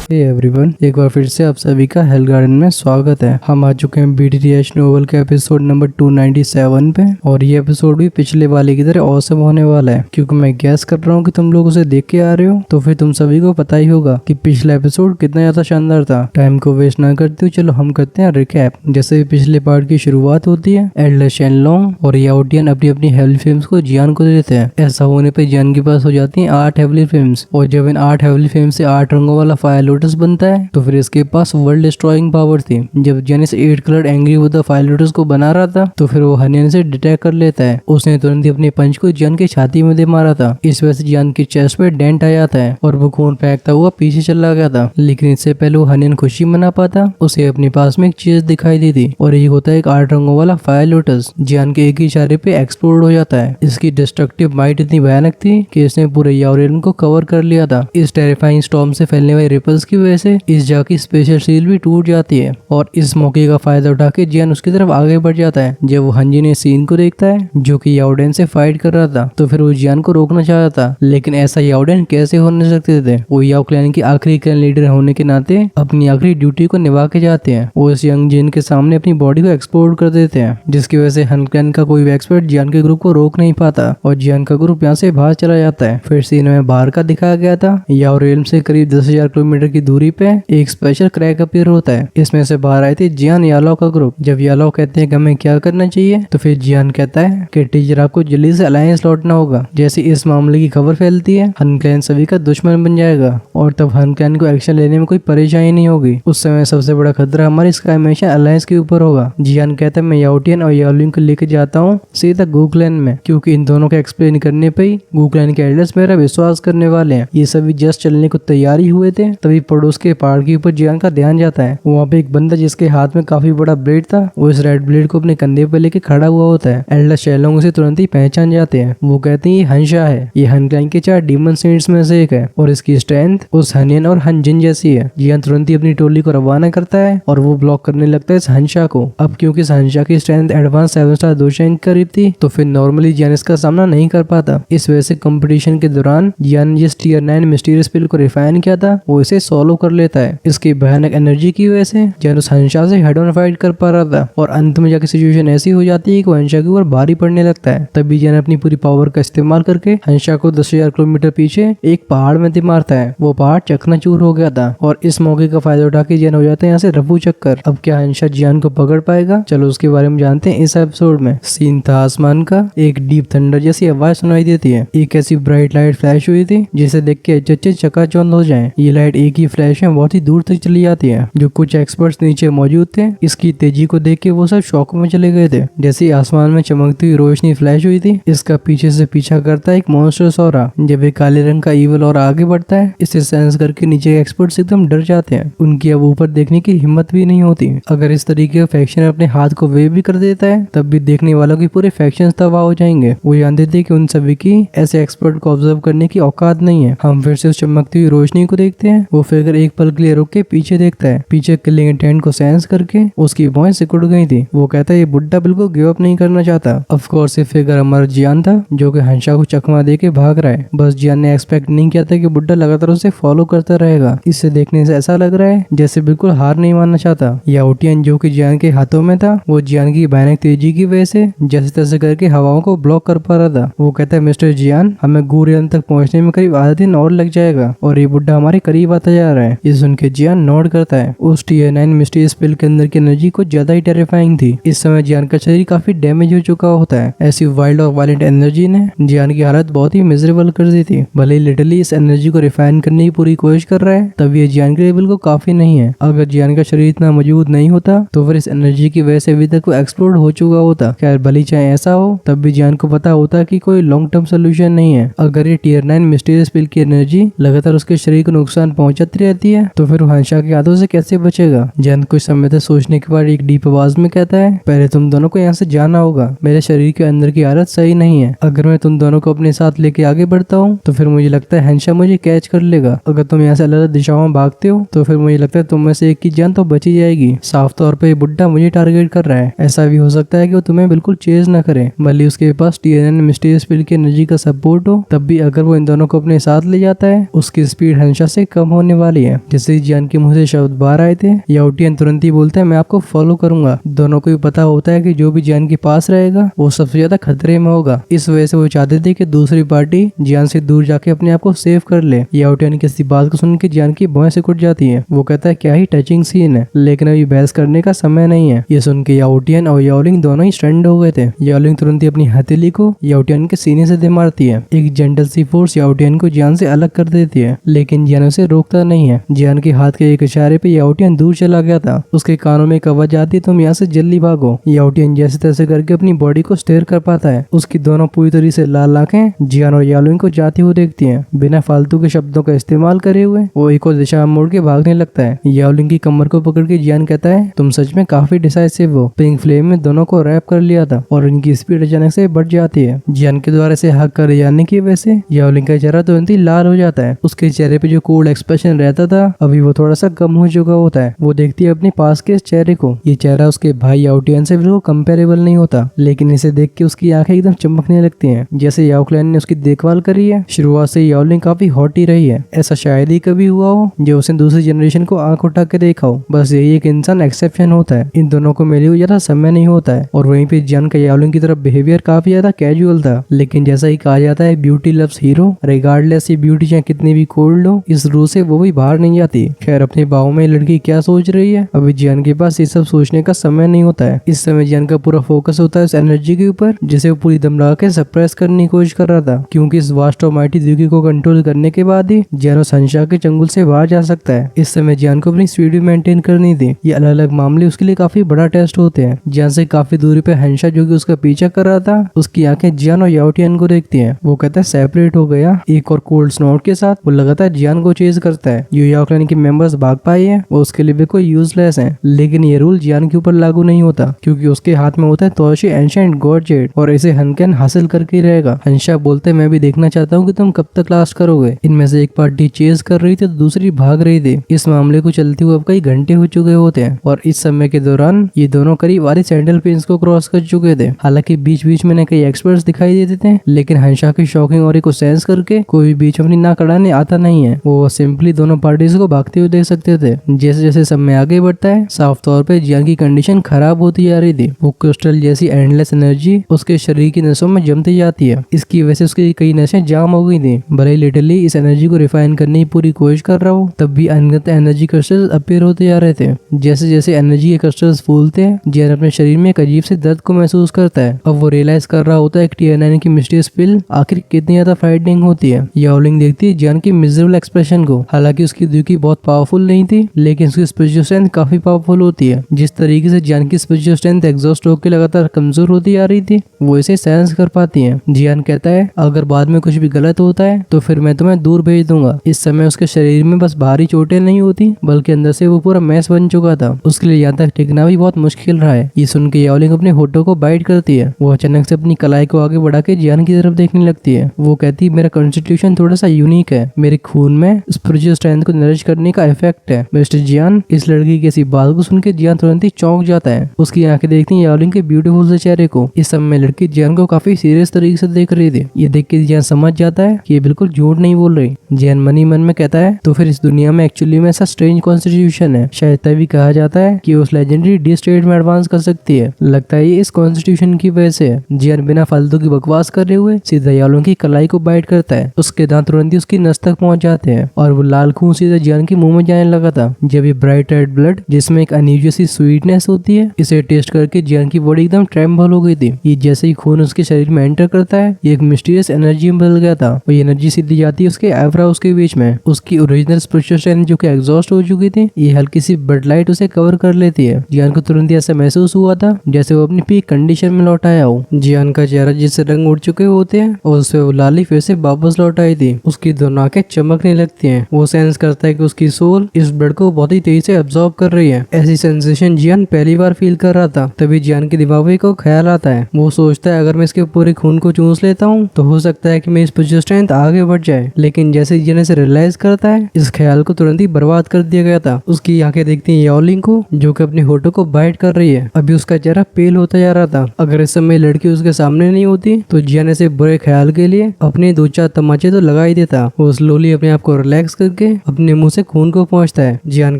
Hey everyone, एक बार फिर से आप सभी का हेल गार्डन में स्वागत है। हम आ चुके हैं BTTH नोवेल के एपिसोड नंबर 297 पे और ये एपिसोड भी पिछले वाले की तरह ऑसम होने वाला है, क्योंकि मैं गैस कर रहा हूँ कि तुम लोग उसे देख के आ रहे हो, तो फिर तुम सभी को पता ही होगा कि पिछला एपिसोड कितना ज्यादा शानदार था। टाइम को वेस्ट ना करते हुए चलो हम करते हैं रिकैप। जैसे पिछले पार्ट की शुरुआत होती है, एल्डर शेनलोंग और याओटियन अपनी अपनी हेवली फिल्म्स को जियान को देते हैं। ऐसा होने पर जियान के पास हो जाती है 8 हेवली फिल्म्स, और जब इन 8 हेवली फिल्म से 8 रंगों वाला फायर लोटस बनता है तो फिर इसके पास वर्ल्ड डिस्ट्रॉइंग पावर थी। जब जेनिस 8 colour angry with the fire lotus को बना रहा था तो फिर वो हनियन से डिटेक्ट कर लेता है। उसने तुरंत ही अपने पंच को जियान की छाती में दे मारा था। इस वजह से जियान की चेस्ट पे डेंट आ जाता है और वो खून फेंकता हुआ पीछे चला गया था। लेकिन इससे पहले वो हनियन खुशी मना पाता, उसे अपने पास में एक चीज दिखाई दी थी और ये होता है एक 8 रंगों वाला फायर लोटस। जियान के एक ही इशारे पे एक्सप्लोड हो जाता है। इसकी डिस्ट्रक्टिव माइट इतनी भयानक थी कि इसने पूरे याओरियन को कवर कर लिया था। इस टेरिफाइंग स्टॉर्म से फैलने वाली रिपल्स की वजह से इस जगह की स्पेशल सील भी टूट जाती है और इस मौके का फायदा उठा के जियान उसकी तरफ आगे बढ़ जाता है। जब वो हंजी ने सीन को देखता है जो कि याओडेन से फाइट कर रहा था, तो फिर वो जियान को रोकना चाहता था, लेकिन ऐसा याओडेन कैसे होने सकते थे। वो याओ क्लैन की आखिरी क्लैन लीडर होने के नाते अपनी आखिरी ड्यूटी को निभा के जाते हैं। वो इस यंग जिन के सामने अपनी बॉडी को एक्सप्लोड कर देते हैं, जिसकी वजह से हन क्लैन का कोई भी एक्सपर्ट जियान के ग्रुप को रोक नहीं पाता और जियान का ग्रुप यहाँ से बाहर चला जाता है। फिर सीन में बाहर का दिखाया गया था। याओ रेलम से करीब 10,000 किलोमीटर की दूरी पे एक स्पेशल क्रैक अपीयर होता है। इसमें से बाहर आए थे जियान यालो का ग्रुप। जब यालो कहते हैं कि हमें क्या करना चाहिए, तो फिर जियान कहता है कि टीचर आपको जल्दी से अलायंस लौटना होगा। जैसे इस मामले की खबर फैलती है, हन क्लैन सभी का दुश्मन बन जाएगा और तब हन क्लैन को एक्शन लेने में कोई परेशानी नहीं होगी। उस समय सबसे बड़ा खतरा हमारी स्काई हमेशा अलायंस के ऊपर होगा। जियान कहता है मैं याओटियन और याओलिंग को लेकर जाता हूँ सीधा गू क्लैन में, क्योंकि इन दोनों का एक्सप्लेन करने पे ही गू क्लैन के एल्डर्स मेरा विश्वास करने वाले हैं। ये सभी जस्ट चलने को तैयारी हुए थे, तभी पड़ोस के पहाड़ के ऊपर जियान का ध्यान जाता है। वहाँ पे एक बंदा जिसके हाथ में काफी बड़ा ब्लेड था, वो इस रेड ब्लेड को अपने कंधे पर लेके खड़ा हुआ होता है। एल्डर शेलोंग उसे तुरंत ही पहचान जाते हैं। वो कहते हैं ये हंशा है, ये हन क्लैन के 4 डीमन सेंट्स में से एक है और इसकी स्ट्रेंथ उस हनियन और हनजिन जैसी है। जियान तुरंत ही अपनी टोली को रवाना करता है और वो ब्लॉक करने लगता है इस हंशा को। अब क्योंकि इस हंशा की स्ट्रेंथ एडवांस 7 स्टार 2 रैंक करीब थी, तो फिर नॉर्मली जियान इसका सामना नहीं कर पाता। इस वजह से कंपटीशन के दौरान जियान ने जिस टियर 9 मिस्टीरियस पिल को रिफाइन किया था वो इसे सोलो कर लेता है। इसकी भयानक एनर्जी की वजह से जियान उस हंशा से हेड ऑन फाइट कर पा रहा था और अंत में जाकर सिचुएशन ऐसी हो जाती है कि वो हंशा के ऊपर भारी पड़ने लगता है। तभी जियान अपनी पूरी पावर का इस्तेमाल करके हंशा को 10,000 किलोमीटर पीछे एक पहाड़ में मारता है। वो पहाड़ चकनाचूर हो गया था और इस मौके का फायदा उठा के जियान हो जाता है यहाँ से रफू चक्कर। अब क्या हंशा जियान को पकड़ पाएगा, चलो उसके बारे में जानते हैं इस एपिसोड में। सीन था आसमान का, एक डीप थंडर जैसी आवाज सुनाई देती है। एक ऐसी ब्राइट लाइट फ्लैश हुई थी जिसे देख के चच्चे चकाचौंध हो जाएं। ये लाइट एक ही फ्लैश में बहुत ही दूर तक चली जाती है। जो कुछ एक्सपर्ट्स नीचे मौजूद थे, इसकी तेजी को देख के वो सब शॉक में चले गए थे। जैसे आसमान में चमकती हुई रोशनी फ्लैश हुई थी, इसका पीछे से पीछा करता है एक मॉन्स्टर्स ऑरा। जब एक काले रंग का ईवल और आगे बढ़ता है, इसे सेंस करके नीचे के एक्सपर्ट्स एकदम डर जाते हैं। उनकी अब ऊपर देखने की हिम्मत भी नहीं होती। अगर इस तरीके का फैक्शन अपने हाथ को वेव भी कर देता है, तब भी देखने वालों की पूरे फैक्शन तबाह हो जाएंगे। वो जानते थे कि उन सभी की ऐसे एक्सपर्ट को ऑब्जर्व करने की औकात नहीं है। हम फिर से उस चमकती हुई रोशनी को देखते हैं। वो फिगर एक पल के लिए रुक के पीछे देखता है। पीछे किलिंग इंटेंट को सेंस करके उसकी भौहें सिकुड़ गई थी। वो कहता है ये बुड्ढा बिल्कुल गिव अप नहीं करना चाहता। ऑफ कोर्स ये फिगर हमारा जियान था, जो कि हंशा को चकमा दे के भाग रहा है। बस जियान ने एक्सपेक्ट नहीं किया था कि बुड्ढा लगातार उसे फॉलो करता रहेगा। इससे देखने से ऐसा लग रहा है जैसे बिल्कुल हार नहीं मानना चाहता। याओटियन जो कि जियान के हाथों में था, वो जियान की भयानक तेजी की वजह से जैसे तैसे करके हवाओं को ब्लॉक कर पा रहा था। वो कहता है मिस्टर जियान, हमें गूरियन तक पहुंचने में करीब आधा दिन और लग जाएगा और ये बुड्ढा हमारे करीब आता जा रहा है। ये सुन के जियान नोट करता है। उस टियर 9 मिस्टीरियस पिल के अंदर की एनर्जी को ज्यादा ही टेरिफाइंग थी। इस समय जियान का शरीर काफी डैमेज हो चुका होता है। ऐसी वाइल्ड और वायलेंट एनर्जी ने जियान की हालत बहुत ही मिजरेबल कर दी थी। भले ही लिटरली इस एनर्जी को रिफाइन करने की पूरी कोशिश कर रहा है, तब ये जियान के लेवल को काफी नहीं है। अगर जियान का शरीर इतना मौजूद नहीं होता, तो फिर इस एनर्जी की वजह से अभी तक वो एक्सप्लोड हो चुका होता। खैर भले चाहे ऐसा हो, तब भी जियान को पता होता कि कोई लॉन्ग टर्म सोल्यूशन नहीं है। अगर ये टियर 9 मिस्टीरियस पिल की एनर्जी लगातार उसके शरीर को नुकसान पहुंचाती रहती है, तो फिर वो हंशा के हाथों से कैसे बचेगा। जियान कुछ समय तक सोचने के बाद एक डीप आवाज में कहता है, पहले तुम दोनों को यहाँ से जाना होगा। मेरे शरीर के अंदर की हालत सही नहीं है। अगर मैं तुम दोनों को अपने साथ लेके आगे बढ़ता हूँ, तो फिर मुझे लगता है हंशा मुझे कैच कर लेगा। अगर तुम यहाँ से अलग अलग दिशाओं में भागते हो, तो फिर मुझे लगता है तुम में से एक की जान तो बची जाएगी। साफ तौर पे बुड्ढा मुझे टारगेट कर रहा है। ऐसा भी हो सकता है कि वो तुम्हें बिल्कुल चेज न करे। भले उसके पास टीएनएन मिस्टीरियस पिल की एनर्जी का सपोर्ट हो, तब भी अगर वो इन दोनों को अपने साथ ले जाता है, उसकी स्पीड हंशा से कम होने वाली है। जैसे ही जियान के मुंह से शब्द बाहर आए थे, याओटियन तुरंत ही बोलता है मैं आपको फॉलो करूंगा। दोनों को भी पता होता है कि जो भी जियान के पास रहेगा वो सबसे ज्यादा खतरे में होगा। इस वजह से वो चाहते थे कि दूसरी पार्टी जियान से दूर जाके अपने आप को सेव कर ले। याओटियन की इस बात को सुन के जियान की भौं से कुट जाती है। वो कहता है क्या ही टचिंग सीन है, लेकिन अभी बहस करने का समय नहीं है। ये सुन के याओटियन और याओलिंग दोनों ही स्टंड हो गए थे। याओलिंग तुरंत ही अपनी हथेली को याओटियन के सीने से दे मारती है। एक जेंटल सी फोर्स याओटियन को जियान से अलग कर देती है, लेकिन जियान उसे रोकता नहीं है। जियान के हाथ के एक इशारे पे याओटियन दूर चला गया था। उसके कानों में एक आवाज आती है तुम यहाँ से जल्दी भागो। याओटियन जैसे तैसे करके अपनी बॉडी को स्टेयर कर पाता है। उसकी दोनों पूरी तरीके से लाल आंखें जियान और याओलिंग को जाती हुई देखती हैं। बिना फालतू के शब्दों का इस्तेमाल करे हुए वो एक और दिशा में मुड़ के भागने लगता है। याओलिंग की कमर को पकड़ के जियान कहता है तुम सच में काफी डिसाइसिव हो। पिंक फ्लेम में दोनों को रैप कर लिया था और इनकी स्पीड अचानक से बढ़ जाती है। जियान के द्वारा से हक कर जाने की वजह से याओलिंग का चेहरा तुरंत ही लाल हो जाता है। उसके चेहरे पे जो कूल एक्सप्रेशन रहता था अभी वो थोड़ा सा कम हो चुका होता है। वो देखती है अपने पास के इस चेहरे को। ये चेहरा उसके भाई याओटियन से बिल्कुल कंपेरेबल नहीं होता, लेकिन इसे देख के उसकी आंखें एकदम चमकने लगती हैं जैसे याओक्लैन ने उसकी देखभाल करी है। शुरुआत से याओलिंग काफी हॉट ही रही है। ऐसा शायद ही कभी हुआ हो जो उसने दूसरी जनरेशन को आंख उठा के देखा हो। बस यही एक इंसान एक्सेप्शन होता है। इन दोनों को मिले हुए ज्यादा समय नहीं होता है और वहीं पे जियान का याओलिंग की तरफ बिहेवियर काफी ज्यादा कैजुअल था। लेकिन जैसा ही कहा जाता है ब्यूटी लव्स हीरो, रिगार्डलेस ये ब्यूटी चाहे कितनी भी कोल्ड हो, इस रूह से वो भी बाहर नहीं जाती। खैर अपने बाहों में लड़की क्या सोच रही है, अभी जियान के पास ये सब सोचने का समय नहीं होता है। इस समय जियान का पूरा फोकस होता है उस एनर्जी के ऊपर जिसे वो पूरी दम लगा के सप्रेस करने की कोशिश कर रहा था, क्योंकि इस वास्ट और माइटी द्यूकी को कंट्रोल करने के बाद ही जियान उस हंसा के चंगुल से बाहर जा सकता है। इस समय जियान को अपनी स्पीड भी मेंटेन करनी थी। ये अलग अलग मामले उसके लिए काफी बड़ा टेस्ट होते हैं। जियान से काफी दूरी पे हंसा जो कि उसका पीछा कर रहा था, उसकी आंखें जियान और याओटियन को देखती हैं। वो कहता है सेपरेट हो गया। एक और कोल्ड स्नॉट के साथ वो लगातार जियान को चेज करता है। जो याओक्लैन के मेंबर्स भाग पाए हैं वो उसके लिए बिल्कुल यूजलेस हैं, लेकिन ये रूल जियान के ऊपर लागू नहीं होता क्योंकि उसके हाथ में होता है तोशी एंशिएंट गॉड जेड और इसे हनकेन हासिल करके ही रहेगा। हंसा बोलते मैं भी देखना चाहता हूँ कि तुम कब तक लास्ट करोगे। इनमें से एक पार्टी चेज कर रही थी तो दूसरी भाग रही थी। इस मामले को चलते हुए अब कई घंटे हो चुके होते हैं और इस समय के दौरान ये दोनों करीब वाली सैंडल पिन्स को क्रॉस कर चुके थे। हालांकि बीच बीच में कई एक्सपर्ट्स दिखाई देते थे, लेकिन हंसा की शॉकिंग और को सेंस करके कोई बीच अपनी ना कड़ाने आता नहीं है। वो सिंपली दोनों पार्टीज को भागते हुए देख सकते थे। जैसे जैसे समय आगे बढ़ता है साफ तौर पे जियान की कंडीशन खराब होती जा रही थी। वो क्रिस्टल जैसी एंडलेस एनर्जी उसके शरीर की नसों में जमती जाती है। इसकी वजह से उसकी कई नसें जाम हो गई थी। भले ही लिटरली इस एनर्जी को रिफाइन करने की पूरी कोशिश कर रहा हूँ, तब भी अनगिनत एनर्जी क्रिस्टल्स अपीयर होते जा रहे थे। जैसे जैसे एनर्जी के क्रिस्टल्स फूलते हैं जियान अपने शरीर में एक अजीब से दर्द को महसूस करता है। अब वो रियलाइज कर रहा होता है कि टीयर9 की मिस्टीरियस पिल आखिर कितनी ज्यादा फ्राइटनिंग होती है। याओलिंग देखती है जियान की मिजरेबल एक्सप्रेशन को। हालांकि उसकी द्यूकी बहुत पावरफुल नहीं थी, लेकिन उसकी स्पिरिचुअल स्ट्रेंथ काफी पावरफुल होती है। जिस तरीके से जियान की स्पिरिचुअल स्ट्रेंथ एग्जॉस्ट होकर लगातार कमजोर होती आ रही थी, वो इसे सेंस कर पाती है। जियान कहता है अगर बाद में कुछ भी गलत होता है तो फिर मैं तुम्हें दूर भेज दूंगा। इस समय उसके शरीर में बस बाहरी चोटें नहीं होती, बल्कि अंदर से वो पूरा मैस बन चुका था। उसके लिए यहाँ तक टिकना भी बहुत मुश्किल रहा है। ये सुन के याओलिंग अपने होठों को बाइट करती है। वो अचानक से अपनी कलाई को आगे बढ़ा के जियान की तरफ देखने लगती है। वो कहती है मेरा कॉन्स्टिट्यूशन थोड़ा सा यूनिक है। मेरे खून में स्पिरिचुअल स्ट्रेंथ को नरिश करने का इफेक्ट है मिस्टर जियान। इस लड़की की ऐसी बात को सुन के जियान तुरंत ही चौंक जाता है। उसकी आंखें देखती हैं याओलिंग के ब्यूटीफुल से चेहरे को। इस समय लड़की जियान को काफी सीरियस तरीके से देख रही थी। ये देख के जियान समझ जाता है कि ये बिल्कुल झूठ नहीं बोल रही। जियान मन ही मन में कहता है तो फिर इस दुनिया में एक्चुअली में ऐसा स्ट्रेंज कॉन्स्टिट्यूशन है। शायद तभी कहा जाता है कि उस लेजेंडरी डी स्टेट में एडवांस कर सकती है। लगता है ये इस कॉन्स्टिट्यूशन की वजह से है। जियान बिना फालतू की बकवास करते हुए सीधा याओलिंग की कलाई को बाइट करता है। उसके दांत तुरंत ही उसकी नस तक पहुंच जाते हैं और वो लाल खून सीधा जियान के मुंह में जाने लगा था। जब ये ब्राइट रेड ब्लड जिसमें एक अनयूजुअल सी स्वीटनेस होती है, इसे टेस्ट करके जियान की बॉडी एकदम ट्रेम्बल हो गई थी। ये जैसे ही खून उसके शरीर में एंटर करता है, ये एक मिस्टीरियस एनर्जी में बदल गया था और ये एनर्जी सीधी जाती है उसके आईब्रोज के बीच में। उसकी ओरिजिनल स्पिरिचुअल स्ट्रेंथ जो कि एग्जॉस्ट हो चुकी थी, ये हल्की सी ब्लड लाइट उसे कवर कर लेती है। जियान को तुरंत ऐसा महसूस हुआ था जैसे वो अपनी पीक कंडीशन में लौट आया हो। जियान का चेहरा जिससे रंग उड़ चुके होते हैं और उससे वो लाली फिर से वापस लौट आई थी। उसकी दोनों आंखें चमकने लगती हैं। वो सेंस करता है कि उसकी सोल इस ब्लड को बहुत ही तेजी से एब्जॉर्ब कर रही है। ऐसी सेंसेशन जियान पहली बार फील कर रहा था। तभी जियान के दिमाग में को ख्याल आता है। वो सोचता है अगर मैं इसके पूरे खून को चूस लेता हूँ तो हो सकता है कि मेरी स्पिरिचुअल स्ट्रेंथ आगे बढ़ जाए। लेकिन जैसे जियान इसे रियलाइज करता है, इस ख्याल को तुरंत ही बर्बाद कर दिया गया था। उसकी आंखें देखती हैं याओलिंग को जो कि अपने होठों को बाइट कर रही है। अभी उसका चेहरा पेल होता जा रहा था। अगर इस समय लड़की उसके सामने नहीं होती तो जियान ऐसे बुरे ख्याल के लिए अपने 2-4 तमाचे तो लगा ही देता। वो स्लोली अपने आप को रिलैक्स करके के अपने मुंह से खून को पहुंचता है। जियान